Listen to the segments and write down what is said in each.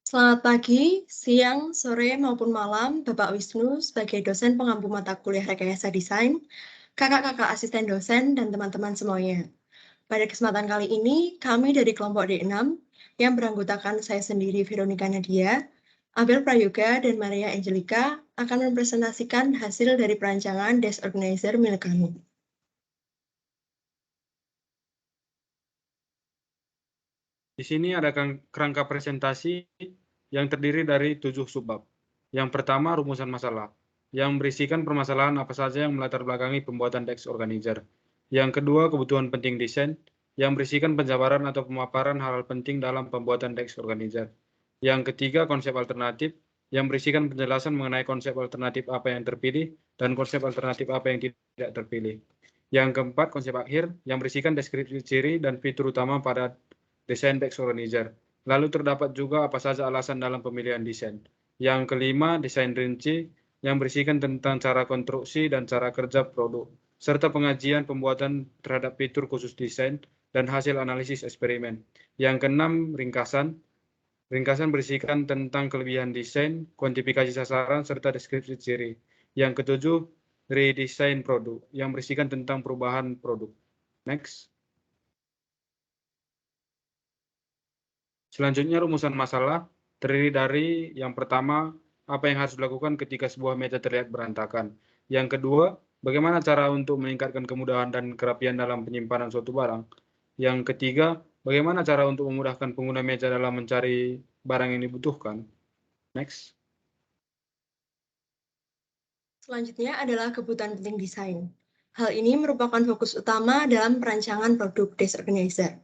Selamat pagi, siang, sore, maupun malam, Bapak Wisnu sebagai dosen pengampu mata kuliah Rekayasa Desain, kakak-kakak asisten dosen, dan teman-teman semuanya. Pada kesempatan kali ini, kami dari kelompok D6 yang beranggotakan saya sendiri Veronica Nadia, Abel Prayoga, dan Maria Angelica akan mempresentasikan hasil dari perancangan Desk Organizer milik kami. Di sini ada kerangka presentasi yang terdiri dari 7 subbab. Yang pertama, rumusan masalah, yang berisikan permasalahan apa saja yang melatar belakangi pembuatan Desk Organizer. Yang kedua, kebutuhan penting desain, yang berisikan penjabaran atau pemaparan hal-hal penting dalam pembuatan Desk Organizer. Yang ketiga, konsep alternatif, yang berisikan penjelasan mengenai konsep alternatif apa yang terpilih dan konsep alternatif apa yang tidak terpilih. Yang keempat, konsep akhir, yang berisikan deskripsi ciri dan fitur utama pada desain Desk Organizer. Lalu terdapat juga apa saja alasan dalam pemilihan desain. Yang kelima, desain rinci yang berisikan tentang cara konstruksi dan cara kerja produk, serta pengajian pembuatan terhadap fitur khusus desain dan hasil analisis eksperimen. Yang keenam, ringkasan. Ringkasan berisikan tentang kelebihan desain, kuantifikasi sasaran, serta deskripsi ciri. Yang ketujuh, redesign produk yang berisikan tentang perubahan produk. Next. Selanjutnya, rumusan masalah terdiri dari yang pertama, apa yang harus dilakukan ketika sebuah meja terlihat berantakan. Yang kedua, bagaimana cara untuk meningkatkan kemudahan dan kerapian dalam penyimpanan suatu barang. Yang ketiga, bagaimana cara untuk memudahkan pengguna meja dalam mencari barang yang dibutuhkan. Next. Selanjutnya adalah kebutuhan penting desain. Hal ini merupakan fokus utama dalam perancangan produk Desk Organizer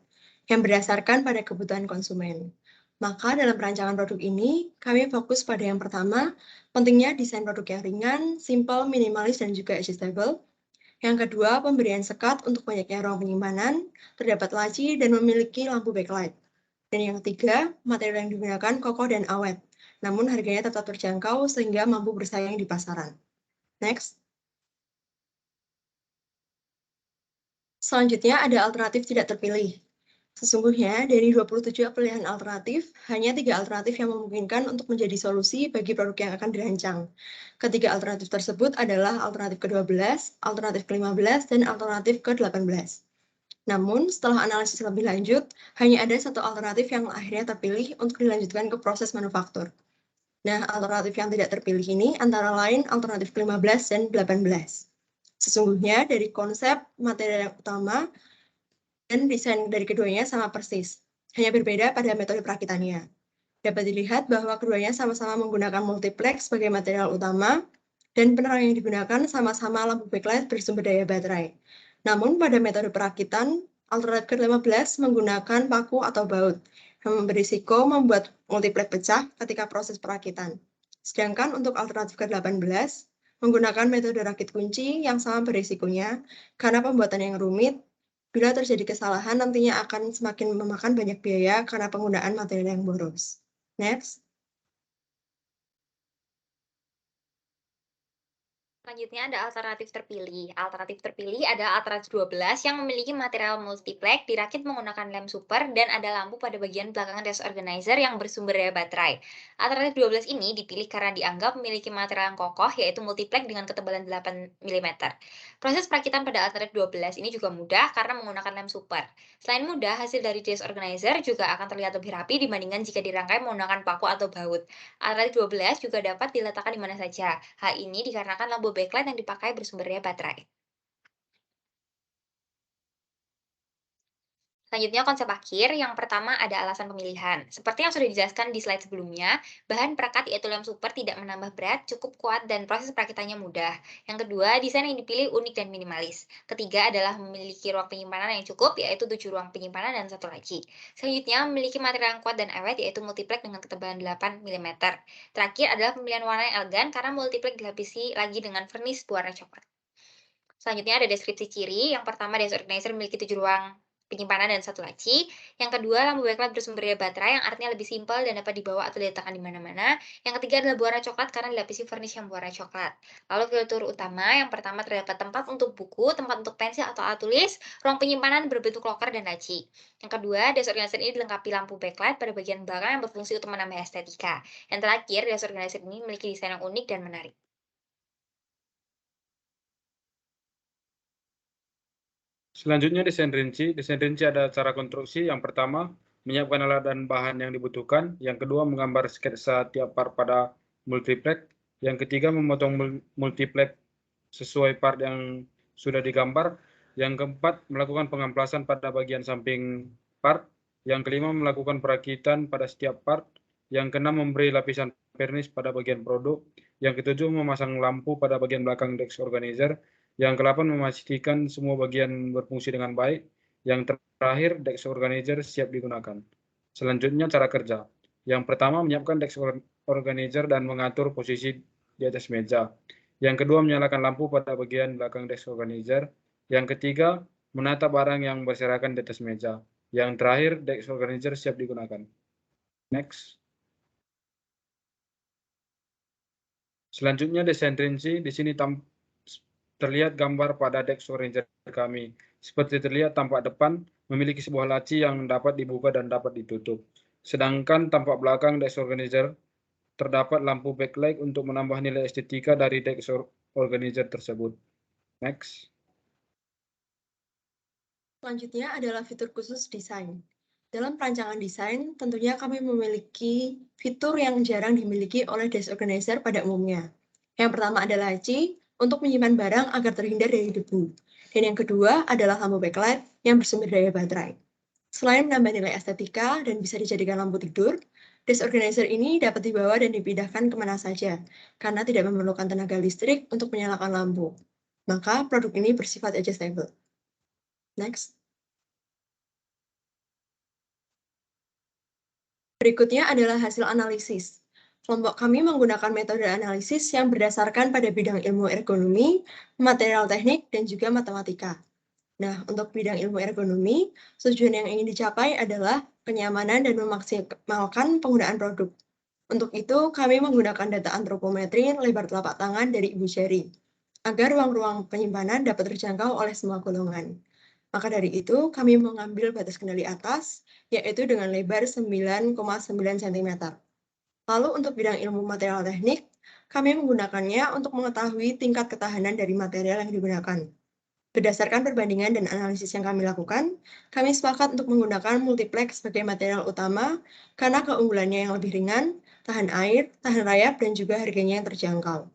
yang berdasarkan pada kebutuhan konsumen. Maka dalam perancangan produk ini, kami fokus pada yang pertama, pentingnya desain produk yang ringan, simple, minimalis, dan juga adjustable. Yang kedua, pemberian sekat untuk banyaknya ruang penyimpanan, terdapat laci, dan memiliki lampu backlight. Dan yang ketiga, material yang digunakan kokoh dan awet, namun harganya tetap terjangkau sehingga mampu bersaing di pasaran. Next. Selanjutnya ada alternatif tidak terpilih. Sesungguhnya dari 27 pilihan alternatif, hanya 3 alternatif yang memungkinkan untuk menjadi solusi bagi produk yang akan dirancang. Ketiga alternatif tersebut adalah alternatif ke-12, alternatif ke-15, dan alternatif ke-18. Namun, setelah analisis lebih lanjut, hanya ada satu alternatif yang akhirnya terpilih untuk dilanjutkan ke proses manufaktur. Nah, alternatif yang tidak terpilih ini antara lain alternatif ke-15 dan 18. Sesungguhnya dari konsep material yang utama dan desain dari keduanya sama persis, hanya berbeda pada metode perakitannya. Dapat dilihat bahwa keduanya sama-sama menggunakan multiplex sebagai material utama, dan penerang yang digunakan sama-sama lampu backlight bersumber daya baterai. Namun pada metode perakitan, alternatif ke-15 menggunakan paku atau baut, yang berisiko membuat multiplex pecah ketika proses perakitan. Sedangkan untuk alternatif ke-18, menggunakan metode rakit kunci yang sama berisikonya, karena pembuatan yang rumit, bila terjadi kesalahan nantinya akan semakin memakan banyak biaya karena penggunaan material yang boros. Next. Selanjutnya ada alternatif terpilih. Alternatif terpilih adalah alternatif 12 yang memiliki material multiplex dirakit menggunakan lem super dan ada lampu pada bagian belakang desk organizer yang bersumber daya baterai. Alternatif 12 ini dipilih karena dianggap memiliki material yang kokoh yaitu multiplex dengan ketebalan 8 mm. Proses perakitan pada alternatif 12 ini juga mudah karena menggunakan lem super. Selain mudah, hasil dari desk organizer juga akan terlihat lebih rapi dibandingkan jika dirangkai menggunakan paku atau baut. Alternatif 12 juga dapat diletakkan di mana saja. Hal ini dikarenakan lampu backlight yang dipakai bersumber daya baterai. Selanjutnya konsep akhir, yang pertama ada alasan pemilihan. Seperti yang sudah dijelaskan di slide sebelumnya, bahan perekat yaitu lem super tidak menambah berat, cukup kuat, dan proses perakitannya mudah. Yang kedua, desain yang dipilih unik dan minimalis. Ketiga adalah memiliki ruang penyimpanan yang cukup, yaitu 7 ruang penyimpanan dan 1 laci. Selanjutnya, memiliki material yang kuat dan awet, yaitu multiplex dengan ketebalan 8 mm. Terakhir adalah pemilihan warna yang elegan, karena multiplex dilapisi lagi dengan vernis berwarna coklat. Selanjutnya ada deskripsi ciri. Yang pertama, desk organizer memiliki 7 ruang penyimpanan dan satu laci. Yang kedua, lampu backlight bersumber daya baterai yang artinya lebih simpel dan dapat dibawa atau diletakkan di mana-mana. Yang ketiga adalah berwarna coklat karena dilapisi varnish yang berwarna coklat. Lalu fitur utama, yang pertama terdapat tempat untuk buku, tempat untuk pensil atau alat tulis, ruang penyimpanan berbentuk loker dan laci. Yang kedua, desk organizer ini dilengkapi lampu backlight pada bagian belakang yang berfungsi untuk menambah estetika. Yang terakhir, desk organizer ini memiliki desain yang unik dan menarik. Selanjutnya desain rinci. Desain rinci ada cara konstruksi. Yang pertama, menyiapkan alat dan bahan yang dibutuhkan. Yang kedua, menggambar sketsa tiap part pada multiplex. Yang ketiga, memotong multiplex sesuai part yang sudah digambar. Yang keempat, melakukan pengamplasan pada bagian samping part. Yang kelima, melakukan perakitan pada setiap part. Yang keenam, memberi lapisan varnish pada bagian produk. Yang ketujuh, memasang lampu pada bagian belakang desk organizer. Yang ke-8, memastikan semua bagian berfungsi dengan baik. Yang terakhir, desk organizer siap digunakan. Selanjutnya, cara kerja. Yang pertama, menyiapkan desk organizer dan mengatur posisi di atas meja. Yang kedua, menyalakan lampu pada bagian belakang desk organizer. Yang ketiga, menata barang yang berserakan di atas meja. Yang terakhir, desk organizer siap digunakan. Next. Selanjutnya, desain rinci. Di sini terlihat gambar pada desk organizer kami. Seperti terlihat, tampak depan memiliki sebuah laci yang dapat dibuka dan dapat ditutup. Sedangkan tampak belakang desk organizer terdapat lampu backlight untuk menambah nilai estetika dari desk organizer tersebut. Next. Selanjutnya adalah fitur khusus desain. Dalam perancangan desain, tentunya kami memiliki fitur yang jarang dimiliki oleh desk organizer pada umumnya. Yang pertama adalah laci untuk menyimpan barang agar terhindar dari debu. Dan yang kedua adalah lampu backlight yang bersumber daya baterai. Selain menambah nilai estetika dan bisa dijadikan lampu tidur, desk organizer ini dapat dibawa dan dipindahkan kemana saja, karena tidak memerlukan tenaga listrik untuk menyalakan lampu. Maka produk ini bersifat adjustable. Next. Berikutnya adalah hasil analisis. Kelompok kami menggunakan metode analisis yang berdasarkan pada bidang ilmu ergonomi, material teknik, dan juga matematika. Nah, untuk bidang ilmu ergonomi, tujuan yang ingin dicapai adalah kenyamanan dan memaksimalkan penggunaan produk. Untuk itu, kami menggunakan data antropometri lebar telapak tangan dari ibu jari, agar ruang-ruang penyimpanan dapat terjangkau oleh semua golongan. Maka dari itu, kami mengambil batas kendali atas, yaitu dengan lebar 9,9 cm. Lalu untuk bidang ilmu material teknik, kami menggunakannya untuk mengetahui tingkat ketahanan dari material yang digunakan. Berdasarkan perbandingan dan analisis yang kami lakukan, kami sepakat untuk menggunakan multiplex sebagai material utama karena keunggulannya yang lebih ringan, tahan air, tahan rayap, dan juga harganya yang terjangkau.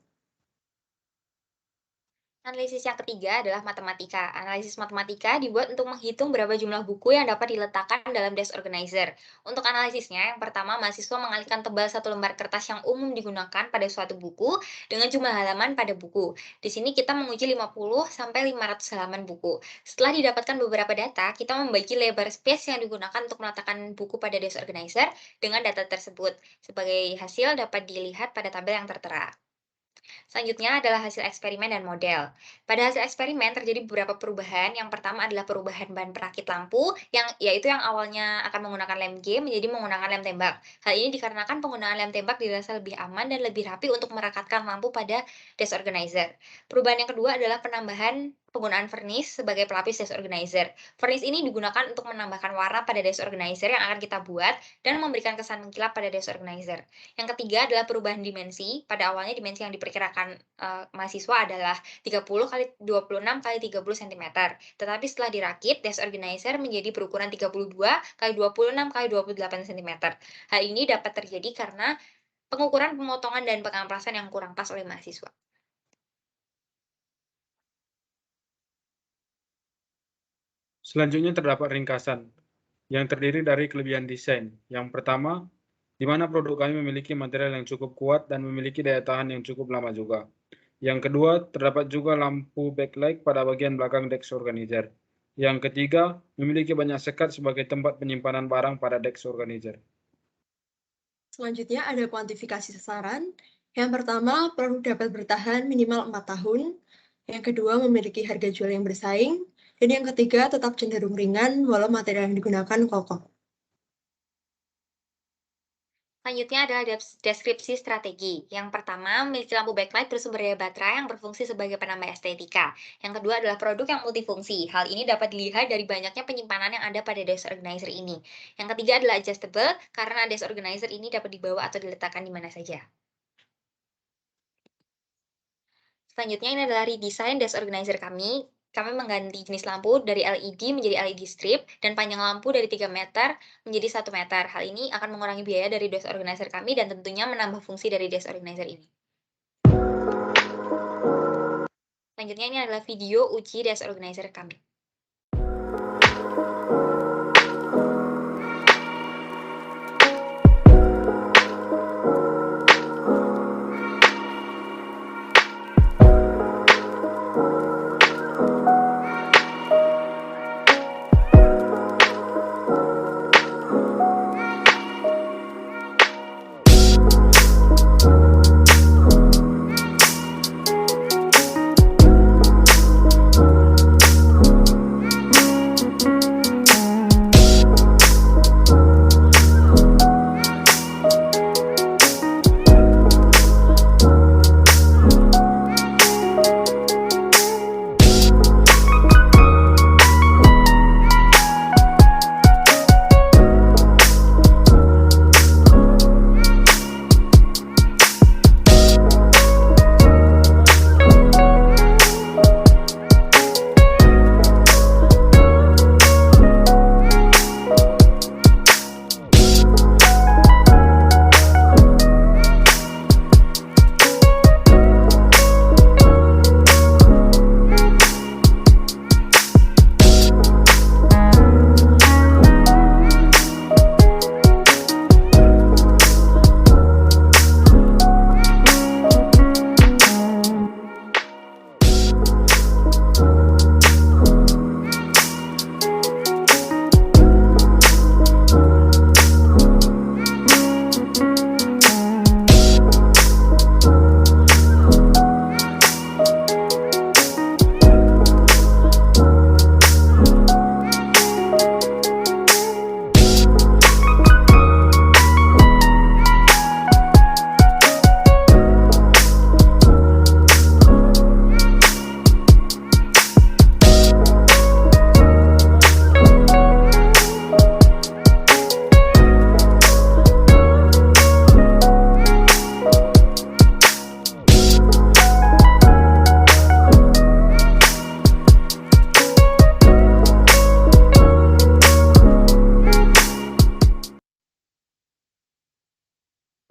Analisis yang ketiga adalah matematika. Analisis matematika dibuat untuk menghitung berapa jumlah buku yang dapat diletakkan dalam desk organizer. Untuk analisisnya, yang pertama mahasiswa mengalihkan tebal satu lembar kertas yang umum digunakan pada suatu buku dengan jumlah halaman pada buku. Di sini kita menguji 50-500 halaman buku. Setelah didapatkan beberapa data, kita membagi lebar space yang digunakan untuk meletakkan buku pada desk organizer dengan data tersebut. Sebagai hasil dapat dilihat pada tabel yang tertera. Selanjutnya adalah hasil eksperimen dan model. Pada hasil eksperimen terjadi beberapa perubahan. Yang pertama adalah perubahan bahan perakit lampu, yaitu yang awalnya akan menggunakan lem G menjadi menggunakan lem tembak. Hal ini dikarenakan penggunaan lem tembak dirasa lebih aman dan lebih rapi untuk merekatkan lampu pada desk organizer. Perubahan yang kedua adalah penambahan penggunaan vernis sebagai pelapis desk organizer. Vernis ini digunakan untuk menambahkan warna pada desk organizer yang akan kita buat dan memberikan kesan mengkilap pada desk organizer. Yang ketiga adalah perubahan dimensi. Pada awalnya dimensi yang diperkirakan mahasiswa adalah 30 kali 26 kali 30 cm. Tetapi setelah dirakit, desk organizer menjadi berukuran 32 kali 26 kali 28 cm. Hal ini dapat terjadi karena pengukuran pemotongan dan pengamplasan yang kurang pas oleh mahasiswa. Selanjutnya terdapat ringkasan yang terdiri dari kelebihan desain. Yang pertama, di mana produk kami memiliki material yang cukup kuat dan memiliki daya tahan yang cukup lama juga. Yang kedua, terdapat juga lampu backlight pada bagian belakang desk organizer. Yang ketiga, memiliki banyak sekat sebagai tempat penyimpanan barang pada desk organizer. Selanjutnya ada kuantifikasi sasaran. Yang pertama, produk dapat bertahan minimal 4 tahun. Yang kedua, memiliki harga jual yang bersaing. Dan yang ketiga, tetap cenderung ringan walau material yang digunakan kokoh. Selanjutnya adalah deskripsi strategi. Yang pertama, memiliki lampu backlight bersumber daya baterai yang berfungsi sebagai penambah estetika. Yang kedua adalah produk yang multifungsi. Hal ini dapat dilihat dari banyaknya penyimpanan yang ada pada desk organizer ini. Yang ketiga adalah adjustable, karena desk organizer ini dapat dibawa atau diletakkan di mana saja. Selanjutnya ini adalah redesign desk organizer kami. Kami mengganti jenis lampu dari LED menjadi LED strip dan panjang lampu dari 3 meter menjadi 1 meter. Hal ini akan mengurangi biaya dari desk organizer kami dan tentunya menambah fungsi dari desk organizer ini. Selanjutnya ini adalah video uji desk organizer kami.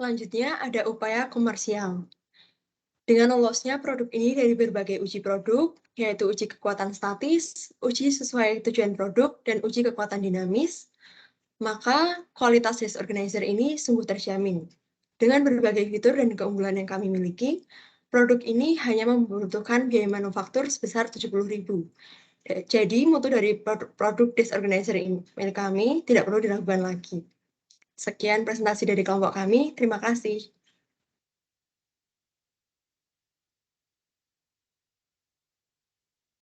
Selanjutnya ada upaya komersial. Dengan lolosnya produk ini dari berbagai uji produk, yaitu uji kekuatan statis, uji sesuai tujuan produk, dan uji kekuatan dinamis, maka kualitas desk organizer ini sungguh terjamin. Dengan berbagai fitur dan keunggulan yang kami miliki, produk ini hanya membutuhkan biaya manufaktur sebesar 70.000. Jadi mutu dari produk desk organizer ini milik kami tidak perlu diragukan lagi. Sekian presentasi dari kelompok kami. Terima kasih.